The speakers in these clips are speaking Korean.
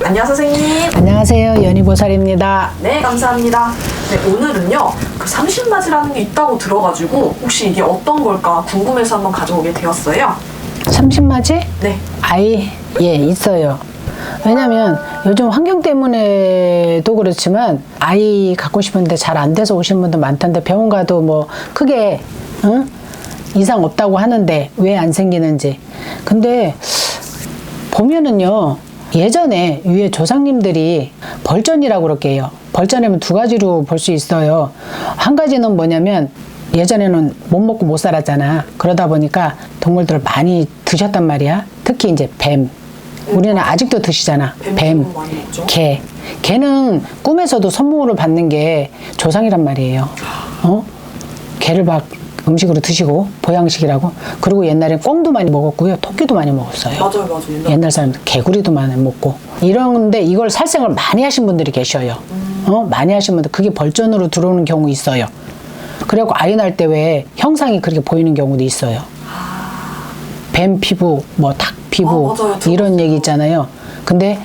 안녕하세요, 선생님. 안녕하세요, 연희보살입니다. 네, 감사합니다. 네, 오늘은요, 그 삼신맞이라는 게 있다고 들어가지고 혹시 이게 어떤 걸까 궁금해서 한번 가져오게 되었어요. 삼신맞이? 네. 예, 있어요. 왜냐면 요즘 환경 때문에도 그렇지만 아이 갖고 싶은데 잘 안 돼서 오신 분도 많던데 병원 가도 뭐 크게 이상 없다고 하는데 왜 안 생기는지. 근데 보면은요, 예전에 위에 조상님들이 벌전이라고 그럴게요. 벌전이면 두 가지로 볼 수 있어요. 한 가지는 뭐냐면 예전에는 못 먹고 못 살았잖아. 그러다 보니까 동물들을 많이 드셨단 말이야. 특히 이제 뱀. 우리는 아직도 드시잖아. 뱀, 개. 개는 꿈에서도 선물을 받는 게 조상이란 말이에요. 개를 막 음식으로 드시고, 보양식이라고. 그리고 옛날엔 꿩도 많이 먹었고요. 토끼도 많이 먹었어요. 맞아요. 옛날 사람들 개구리도 많이 먹고. 이런데 이걸 살생을 많이 하신 분들이 계셔요. 많이 하신 분들. 그게 벌전으로 들어오는 경우 있어요. 그래갖고 아이 낳을 때 왜 형상이 그렇게 보이는 경우도 있어요. 뱀 피부, 뭐 닭 피부, 맞아요. 이런 얘기 있잖아요. 근데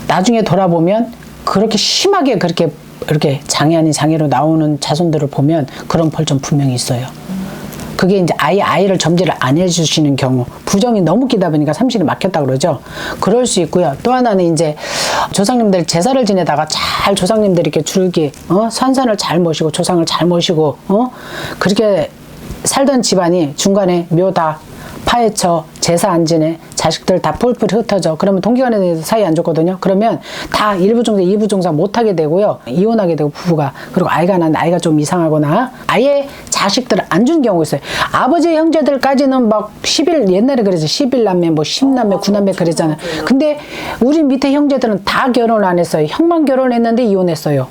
나중에 돌아보면 그렇게 심하게 그렇게 이렇게 장애 아닌 장애로 나오는 자손들을 보면 그런 벌전 분명히 있어요. 그게 이제 아이를 점지를 안 해주시는 경우, 부정이 너무 끼다 보니까 삼신이 막혔다 그러죠. 그럴 수 있고요. 또 하나는 이제 조상님들 제사를 지내다가 잘 조상님들이 이렇게 줄기, 산산을 잘 모시고 조상을 잘 모시고, 그렇게 살던 집안이 중간에 묘다, 파헤쳐, 제사 안 지내, 자식들 다 뿔뿔 흩어져. 그러면 동기간에 사이 안 좋거든요. 그러면 다 일부종사, 이부종사 못하게 되고요. 이혼하게 되고 부부가. 그리고 아이가 난 아이가 좀 이상하거나 아예 자식들을 안 준 경우가 있어요. 아버지 형제들까지는 막 10일, 옛날에 그래서 11남매, 뭐 10남매, 9남매 그랬잖아요. 근데 우리 밑에 형제들은 다 결혼 안 했어요. 형만 결혼했는데 이혼했어요.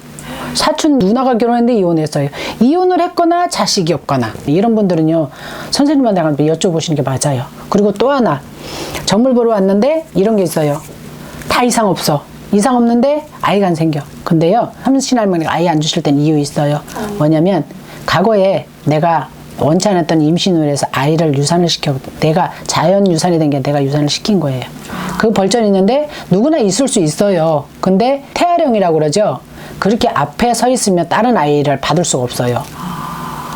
사촌 누나가 결혼했는데 이혼했어요. 이혼을 했거나 자식이 없거나. 이런 분들은요, 선생님한테 가서 여쭤보시는 게 맞아요. 그리고 또 하나, 점을 보러 왔는데 이런 게 있어요. 다 이상 없어. 이상 없는데 아이가 안 생겨. 근데요, 삼신할머니가 아이 안 주실 땐 이유 있어요. 뭐냐면 과거에 내가 원치 않았던 임신을 해서 아이를 유산을 시켜, 내가 자연 유산이 된 게 내가 유산을 시킨 거예요. 그 벌전이 있는데 누구나 있을 수 있어요. 근데 태아령이라고 그러죠. 그렇게 앞에 서 있으면 다른 아이를 받을 수가 없어요.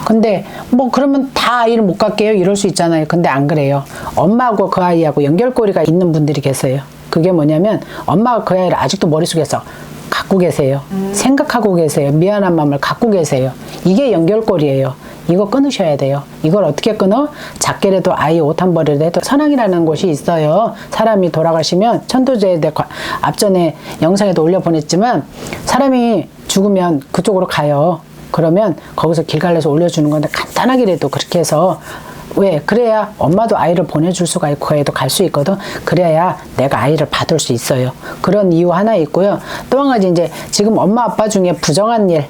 근데 뭐 그러면 다 아이를 못 갖게요 이럴 수 있잖아요. 근데 안 그래요. 엄마하고 그 아이하고 연결고리가 있는 분들이 계세요. 그게 뭐냐면 엄마가 그 아이를 아직도 머릿속에서 갖고 계세요. 생각하고 계세요. 미안한 마음을 갖고 계세요. 이게 연결고리예요. 이거 끊으셔야 돼요. 이걸 어떻게 끊어? 작게라도 아이 옷 한 벌을 해도 선왕이라는 곳이 있어요. 사람이 돌아가시면 천도제에 앞전에 영상에도 올려보냈지만 사람이 죽으면 그쪽으로 가요. 그러면 거기서 길 갈래서 올려주는 건데 간단하게라도 그렇게 해서 왜? 그래야 엄마도 아이를 보내줄 수가 있고 애도 갈 수 있거든. 그래야 내가 아이를 받을 수 있어요. 그런 이유 하나 있고요. 또 한 가지 이제 지금 엄마 아빠 중에 부정한 일,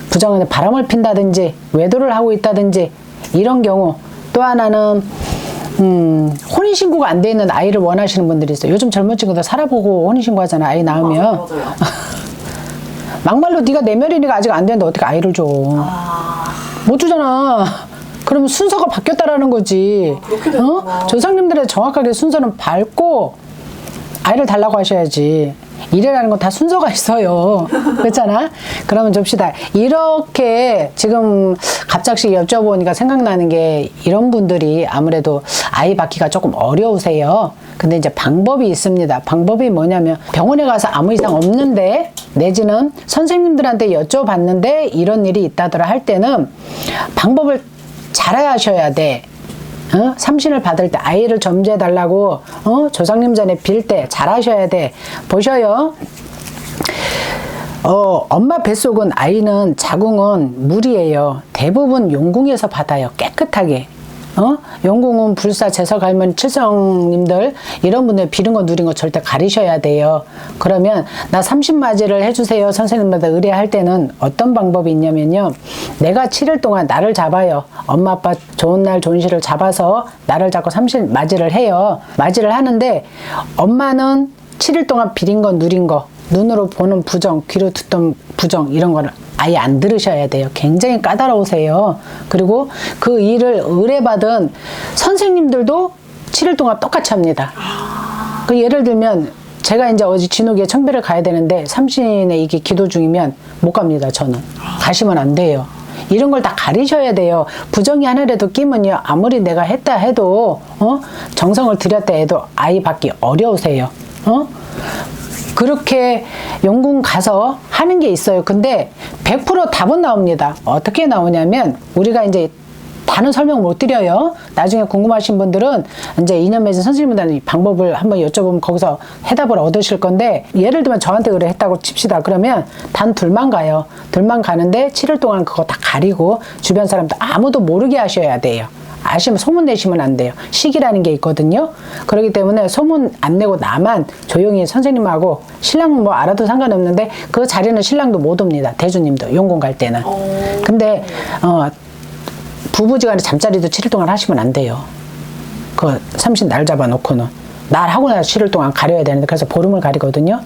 부정한 바람을 핀다든지 외도를 하고 있다든지 이런 경우. 또 하나는 혼인신고가 안 돼 있는 아이를 원하시는 분들이 있어요. 요즘 젊은 친구들 살아보고 혼인신고 하잖아. 아이 낳으면. 맞아요. 막말로 네가 내면이니까 아직 안 되는데 어떻게 아이를 줘. 못 주잖아. 그러면 순서가 바뀌었다라는 거지. 그렇게 되구나. 조상님들의 정확하게 순서는 밟고 아이를 달라고 하셔야지. 이래라는 건 다 순서가 있어요. 그렇잖아? 그러면 줍시다. 이렇게 지금 갑작스레 여쭤보니까 생각나는 게 이런 분들이 아무래도 아이 받기가 조금 어려우세요. 근데 이제 방법이 있습니다. 방법이 뭐냐면 병원에 가서 아무 이상 없는데 내지는 선생님들한테 여쭤봤는데 이런 일이 있다더라 할 때는 방법을 잘 하셔야 돼. 삼신을 받을 때 아이를 점지해달라고 조상님 전에 빌 때 잘하셔야 돼. 보셔요. 엄마 뱃속은 아이는 자궁은 물이에요. 대부분 용궁에서 받아요. 깨끗하게. 용궁은 불사, 제사, 갈면, 칠성님들 이런 분들 비른 거 누린 거 절대 가리셔야 돼요. 그러면 나 삼신맞이를 해주세요 선생님마다 의뢰할 때는 어떤 방법이 있냐면요. 내가 7일 동안 나를 잡아요. 엄마 아빠 좋은 날 좋은 시를 잡아서 나를 잡고 삼신맞이를 해요. 맞이를 하는데 엄마는 7일 동안 비린 거 누린 거 눈으로 보는 부정, 귀로 듣던 부정 이런 거를 아예 안 들으셔야 돼요. 굉장히 까다로우세요. 그리고 그 일을 의뢰받은 선생님들도 7일 동안 똑같이 합니다. 그 예를 들면 제가 이제 어제 진욱이의 청배를 가야 되는데 삼신에 이게 기도 중이면 못 갑니다. 저는 가시면 안 돼요. 이런 걸 다 가리셔야 돼요. 부정이 하나라도 끼면요, 아무리 내가 했다 해도 정성을 들였다 해도 아이 받기 어려우세요. 그렇게 용궁 가서 하는 게 있어요. 근데 100% 답은 나옵니다. 어떻게 나오냐면 우리가 이제 다는 설명 못 드려요. 나중에 궁금하신 분들은 이제 인연 맺은 선생님들한테 방법을 한번 여쭤보면 거기서 해답을 얻으실 건데, 예를 들면 저한테 그래 했다고 칩시다. 그러면 단 둘만 가요. 둘만 가는데 7일 동안 그거 다 가리고 주변 사람들 아무도 모르게 하셔야 돼요. 아시면 소문 내시면 안 돼요. 시기라는 게 있거든요. 그렇기 때문에 소문 안 내고 나만 조용히 선생님하고, 신랑은 뭐 알아도 상관없는데 그 자리는 신랑도 못 옵니다. 대주님도 용궁 갈 때는. 근데 부부지간에 잠자리도 7일 동안 하시면 안 돼요. 그 삼신 날 잡아놓고는. 날 하고 나서 7일 동안 가려야 되는데, 그래서 보름을 가리거든요.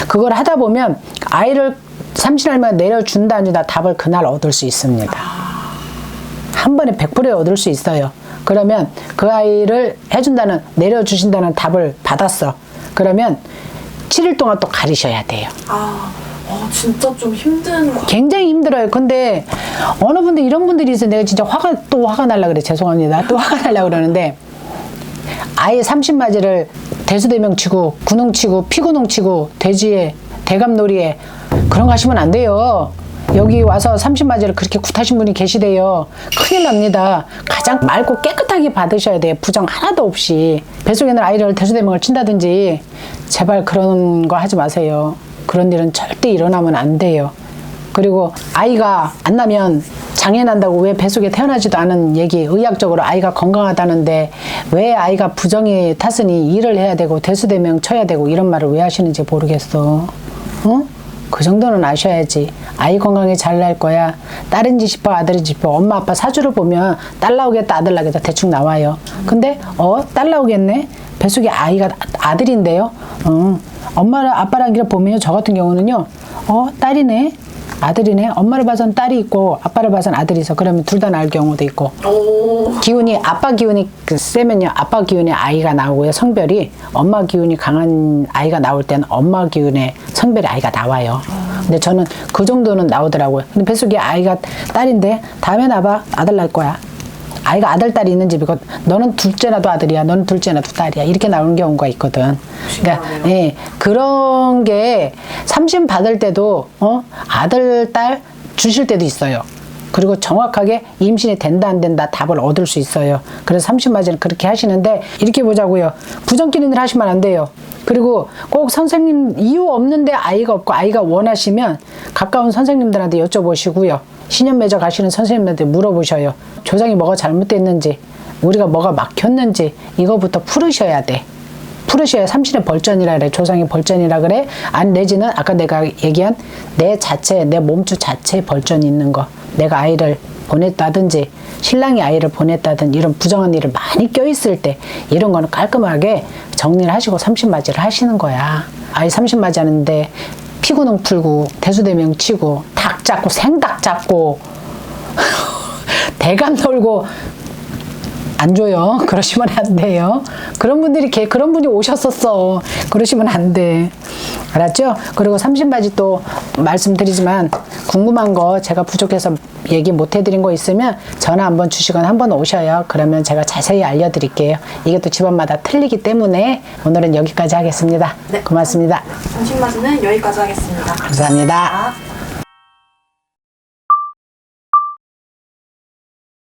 그걸 하다 보면 아이를 삼신할머니가 내려준다 안 준다 답을 그날 얻을 수 있습니다. 한 번에 100% 얻을 수 있어요. 그러면 그 아이를 해준다는, 내려주신다는 답을 받았어. 그러면 7일 동안 또 가리셔야 돼요. 진짜 좀 힘든 거. 굉장히 힘들어요. 근데 어느 분들, 이런 분들이 있어요. 내가 진짜 화가 날라 그래. 죄송합니다. 또 화가 날라 그러는데, 아예 삼신맞이를 대수대명 치고 군웅 치고 피군웅 치고 돼지에 대감놀이에 그런 거 하시면 안 돼요. 여기 와서 삼신맞이를 그렇게 굿하신 분이 계시대요. 큰일 납니다. 가장 맑고 깨끗하게 받으셔야 돼요. 부정 하나도 없이. 뱃속에 있는 아이를 대수대명을 친다든지 제발 그런 거 하지 마세요. 그런 일은 절대 일어나면 안 돼요. 그리고 아이가 안 나면 장애 난다고 왜 뱃속에 태어나지도 않은 얘기, 의학적으로 아이가 건강하다는데 왜 아이가 부정이 탔으니 일을 해야 되고 대수대명 쳐야 되고 이런 말을 왜 하시는지 모르겠어. 그 정도는 아셔야지. 아이 건강에 잘 날 거야. 딸인지 싶어 아들인지 싶어. 엄마 아빠 사주를 보면 딸 나오겠다 아들 나오겠다 대충 나와요. 근데 딸 나오겠네? 뱃속에 아이가 아들인데요. 엄마랑 아빠랑 이렇게 보면요, 저 같은 경우는요, 딸이네, 아들이네. 엄마를 봐선 딸이 있고 아빠를 봐선 아들이 있어. 그러면 둘 다 낳을 경우도 있고. 기운이, 아빠 기운이 세면요, 아빠 기운에 아이가 나오고요, 성별이. 엄마 기운이 강한 아이가 나올 때는 엄마 기운에 성별의 아이가 나와요. 근데 저는 그 정도는 나오더라고요. 근데 뱃속에 아이가 딸인데 다음에 나봐, 아들 낳을 거야. 아이가 아들, 딸이 있는 집이고, 너는 둘째나도 아들이야, 너는 둘째나도 딸이야, 이렇게 나오는 경우가 있거든. 그러니까 예, 그런 게 삼신 받을 때도 아들, 딸 주실 때도 있어요. 그리고 정확하게 임신이 된다 안 된다 답을 얻을 수 있어요. 그래서 삼신맞이는 그렇게 하시는데, 이렇게 보자고요. 부정끼리는 하시면 안 돼요. 그리고 꼭 선생님 이유 없는데 아이가 없고 아이가 원하시면 가까운 선생님들한테 여쭤보시고요. 신연 맺어 가시는 선생님한테 물어보셔요. 조상이 뭐가 잘못됐는지, 우리가 뭐가 막혔는지 이거부터 풀으셔야 돼. 풀으셔야 삼신의 벌전이라 그래. 조상의 벌전이라 그래. 아니 내지는 아까 내가 얘기한 내 자체, 내 몸주 자체에 벌전이 있는 거. 내가 아이를 보냈다든지 신랑이 아이를 보냈다든지 이런 부정한 일을 많이 껴있을 때 이런 거는 깔끔하게 정리를 하시고 삼신맞이를 하시는 거야. 아이 삼신맞이 하는데 피구능 풀고 대수대명 치고 닭 잡고 생닭 잡고 대감 놀고 안 줘요. 그러시면 안 돼요. 그런 분이 오셨었어. 그러시면 안 돼. 알았죠? 그리고 삼신맞이 또 말씀드리지만, 궁금한 거 제가 부족해서 얘기 못 해드린 거 있으면 전화 한번 주시거나 한번 오셔요. 그러면 제가 자세히 알려드릴게요. 이게 또 집안마다 틀리기 때문에 오늘은 여기까지 하겠습니다. 네. 고맙습니다. 삼신맞이는 여기까지 하겠습니다. 감사합니다.